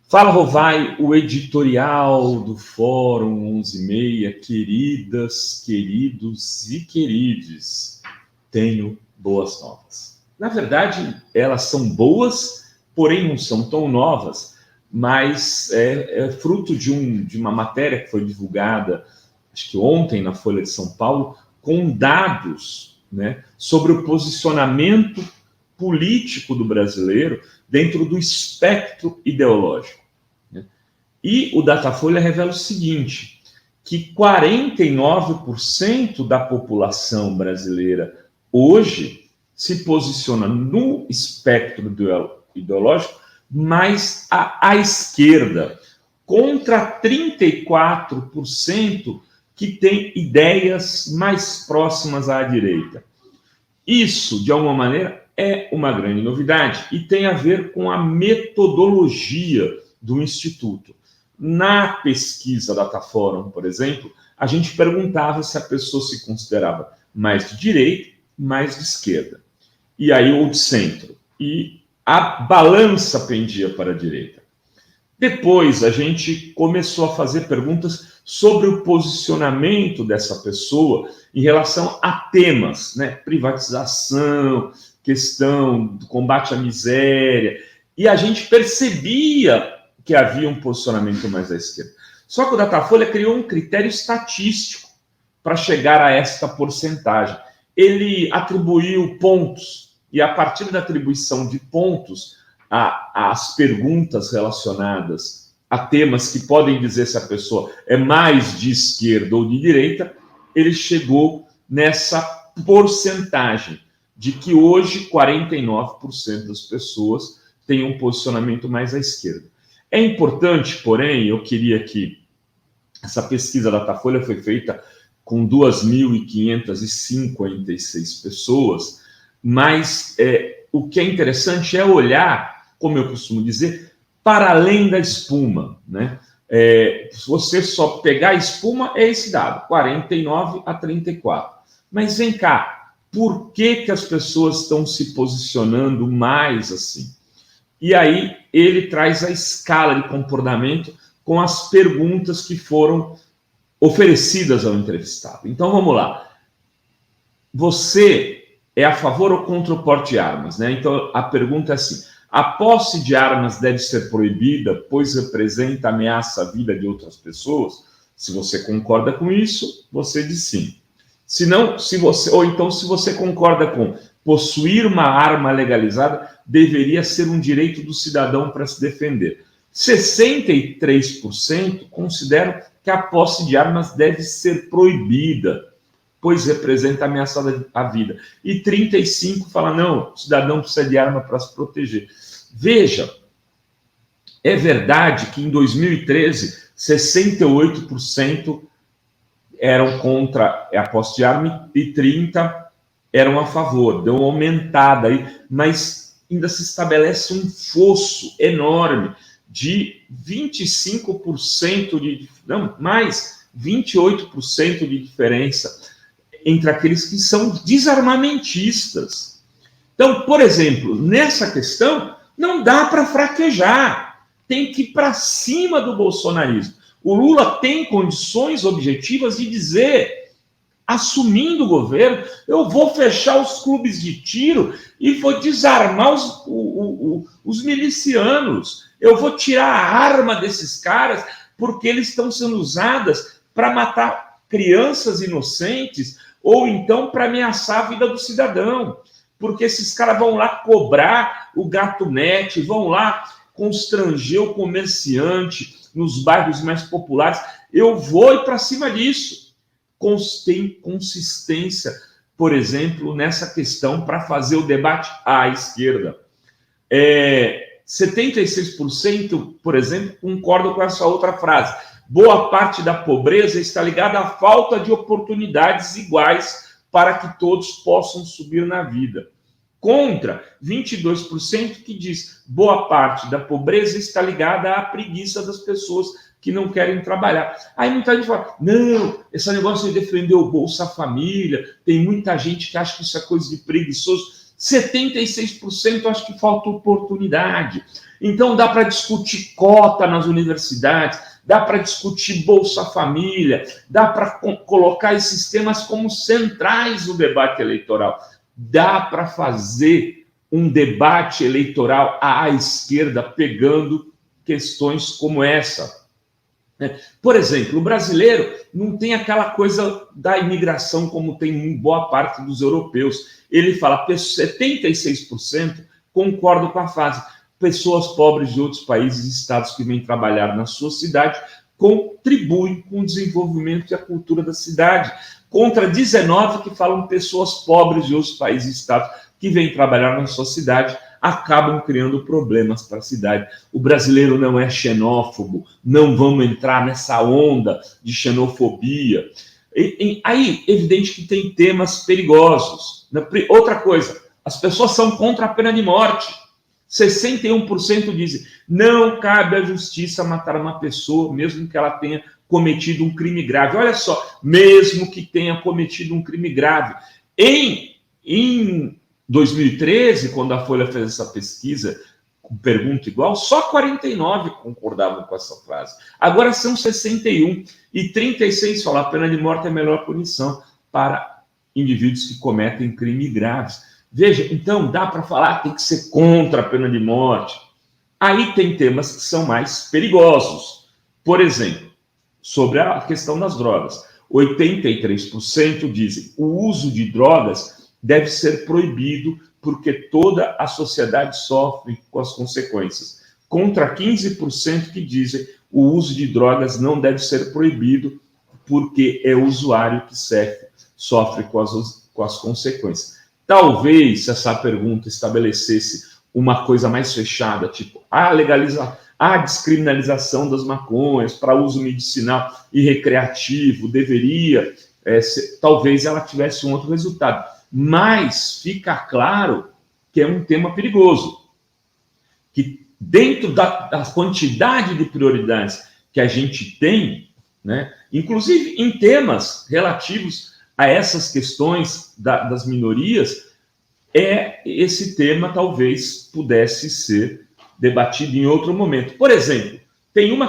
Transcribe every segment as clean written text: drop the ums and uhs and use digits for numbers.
Fala, Rovai, o editorial do Fórum 11:30, queridas, queridos e querides, tenho boas novas. Na verdade, elas são boas, porém não são tão novas, mas é fruto de uma matéria que foi divulgada, acho que ontem, na Folha de São Paulo, com dados, né, sobre o posicionamento político do brasileiro dentro do espectro ideológico. E o Datafolha revela o seguinte, que 49% da população brasileira hoje se posiciona no espectro ideológico mais à esquerda, contra 34% que tem ideias mais próximas à direita. Isso, de alguma maneira, é uma grande novidade e tem a ver com a metodologia do Instituto. Na pesquisa Dataforum, por exemplo, a gente perguntava se a pessoa se considerava mais de direita, mais de esquerda, e aí ou de centro. E a balança pendia para a direita. Depois a gente começou a fazer perguntas sobre o posicionamento dessa pessoa em relação a temas, né? Privatização, questão do combate à miséria, e a gente percebia que havia um posicionamento mais à esquerda. Só que o Datafolha criou um critério estatístico para chegar a esta porcentagem. Ele atribuiu pontos, e a partir da atribuição de pontos, as perguntas relacionadas a temas que podem dizer se a pessoa é mais de esquerda ou de direita, ele chegou nessa porcentagem de que hoje 49% das pessoas têm um posicionamento mais à esquerda. É importante, porém, eu queria que essa pesquisa da Datafolha foi feita com 2.556 pessoas, mas o que é interessante é olhar, como eu costumo dizer, para além da espuma, né? Se você só pegar a espuma, é esse dado, 49-34. Mas vem cá, por que as pessoas estão se posicionando mais assim? E aí ele traz a escala de comportamento com as perguntas que foram oferecidas ao entrevistado. Então vamos lá. Você é a favor ou contra o porte de armas, né? Então a pergunta é assim: a posse de armas deve ser proibida, pois representa ameaça à vida de outras pessoas? Se você concorda com isso, você diz sim. Se não, se você concorda com possuir uma arma legalizada deveria ser um direito do cidadão para se defender. 63% consideram que a posse de armas deve ser proibida, pois representa ameaça à vida. E 35% falam, não, o cidadão precisa de arma para se proteger. Veja, é verdade que em 2013, 68% eram contra a posse de arma e 30% eram a favor. Deu uma aumentada aí, mas ainda se estabelece um fosso enorme de 25% de... Não, mais 28% de diferença entre aqueles que são desarmamentistas. Então, por exemplo, nessa questão, não dá para fraquejar. Tem que ir para cima do bolsonarismo. O Lula tem condições objetivas de dizer, assumindo o governo, eu vou fechar os clubes de tiro e vou desarmar os milicianos. Eu vou tirar a arma desses caras porque eles estão sendo usadas para matar crianças inocentes ou então para ameaçar a vida do cidadão. Porque esses caras vão lá cobrar o gato net, vão lá constranger o comerciante nos bairros mais populares. Eu vou ir para cima disso. Tem consistência, por exemplo, nessa questão para fazer o debate à esquerda. 76%, por exemplo, concordam com essa outra frase. Boa parte da pobreza está ligada à falta de oportunidades iguais para que todos possam subir na vida. Contra 22% que diz boa parte da pobreza está ligada à preguiça das pessoas que não querem trabalhar. Aí muita gente fala, não, esse negócio de defender o Bolsa Família, tem muita gente que acha que isso é coisa de preguiçoso. 76% acho que falta oportunidade. Então dá para discutir cota nas universidades, dá para discutir Bolsa Família, dá para colocar esses temas como centrais no debate eleitoral. Dá para fazer um debate eleitoral à esquerda pegando questões como essa. Por exemplo, o brasileiro não tem aquela coisa da imigração como tem em boa parte dos europeus. Ele fala, 76% concordam com a frase, pessoas pobres de outros países e estados que vêm trabalhar na sua cidade contribuem com o desenvolvimento e a cultura da cidade, contra 19% que falam pessoas pobres de outros países e estados que vêm trabalhar na sua cidade acabam criando problemas para a cidade. O brasileiro não é xenófobo, não vamos entrar nessa onda de xenofobia. Aí, evidente que tem temas perigosos. Outra coisa, as pessoas são contra a pena de morte. 61% dizem, não cabe à justiça matar uma pessoa, mesmo que ela tenha cometido um crime grave. Olha só, mesmo que tenha cometido um crime grave. Em 2013, quando a Folha fez essa pesquisa, com pergunta igual, só 49 concordavam com essa frase. Agora são 61 e 36 falam a pena de morte é a melhor punição para indivíduos que cometem crimes graves. Veja, então dá para falar que tem que ser contra a pena de morte. Aí tem temas que são mais perigosos. Por exemplo, sobre a questão das drogas. 83% dizem que o uso de drogas deve ser proibido porque toda a sociedade sofre com as consequências. Contra 15% que dizem que o uso de drogas não deve ser proibido porque é o usuário que sofre com as consequências. Talvez, se essa pergunta estabelecesse uma coisa mais fechada, tipo a descriminalização das maconhas para uso medicinal e recreativo deveria, talvez ela tivesse um outro resultado. Mas fica claro que é um tema perigoso, que dentro da quantidade de prioridades que a gente tem, né, inclusive em temas relativos a essas questões das minorias, esse tema talvez pudesse ser debatido em outro momento. Por exemplo, tem uma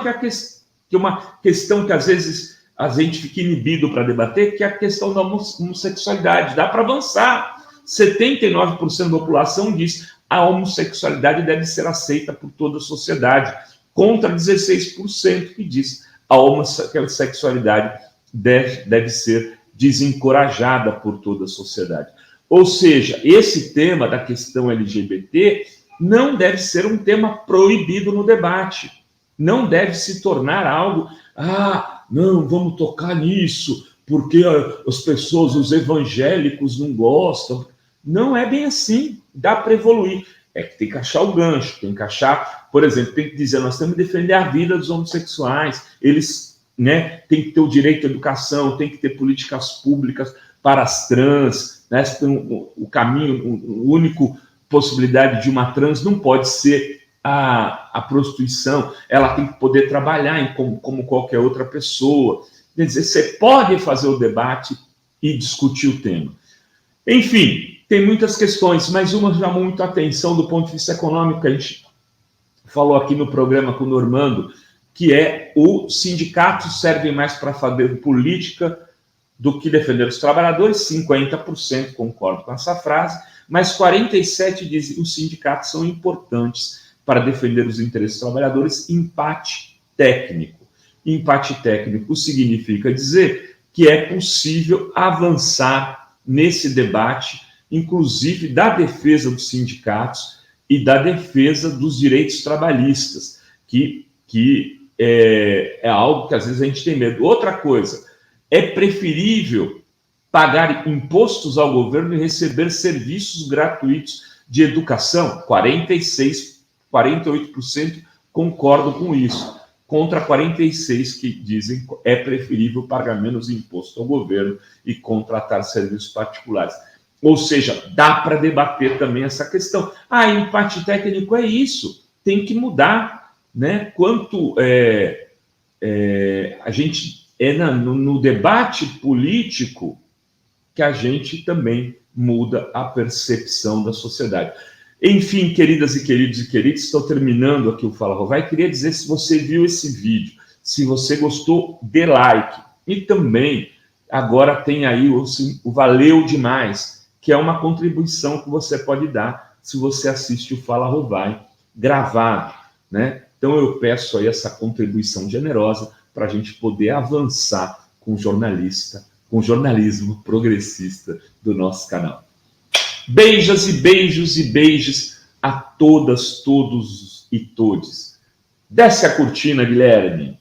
questão que às vezes a gente fica inibido para debater, que é a questão da homossexualidade. Dá para avançar. 79% da população diz que a homossexualidade deve ser aceita por toda a sociedade, contra 16% que diz que a homossexualidade deve ser desencorajada por toda a sociedade. Ou seja, esse tema da questão LGBT não deve ser um tema proibido no debate. Não deve se tornar algo... não, vamos tocar nisso, porque as pessoas, os evangélicos não gostam. Não é bem assim, dá para evoluir. É que tem que achar o gancho, tem que achar, por exemplo, tem que dizer, nós temos que defender a vida dos homossexuais, eles, né, têm que ter o direito à educação, tem que ter políticas públicas para as trans, né, o caminho, a única possibilidade de uma trans não pode ser a prostituição, ela tem que poder trabalhar como qualquer outra pessoa. Quer dizer, você pode fazer o debate e discutir o tema. Enfim, tem muitas questões, mas uma chamou muito a atenção do ponto de vista econômico, que a gente falou aqui no programa com o Normando, que é os sindicatos servem mais para fazer política do que defender os trabalhadores. 50% concordam com essa frase, mas 47% dizem que os sindicatos são importantes para defender os interesses dos trabalhadores. Empate técnico. Empate técnico significa dizer que é possível avançar nesse debate, inclusive da defesa dos sindicatos e da defesa dos direitos trabalhistas, que é algo que às vezes a gente tem medo. Outra coisa, é preferível pagar impostos ao governo e receber serviços gratuitos de educação? 48% concordam com isso, contra 46% que dizem que é preferível pagar menos imposto ao governo e contratar serviços particulares. Ou seja, dá para debater também essa questão. Empate técnico é isso, tem que mudar, né? Quanto a gente no debate político que a gente também muda a percepção da sociedade. Enfim, queridas e queridos, estou terminando aqui o Fala Rovai. Queria dizer, se você viu esse vídeo, se você gostou, dê like. E também, agora tem aí o Valeu Demais, que é uma contribuição que você pode dar se você assiste o Fala Rovai gravado, né? Então eu peço aí essa contribuição generosa para a gente poder avançar com o jornalismo progressista do nosso canal. Beijos e beijos e beijos a todas, todos e todes. Desce a cortina, Guilherme.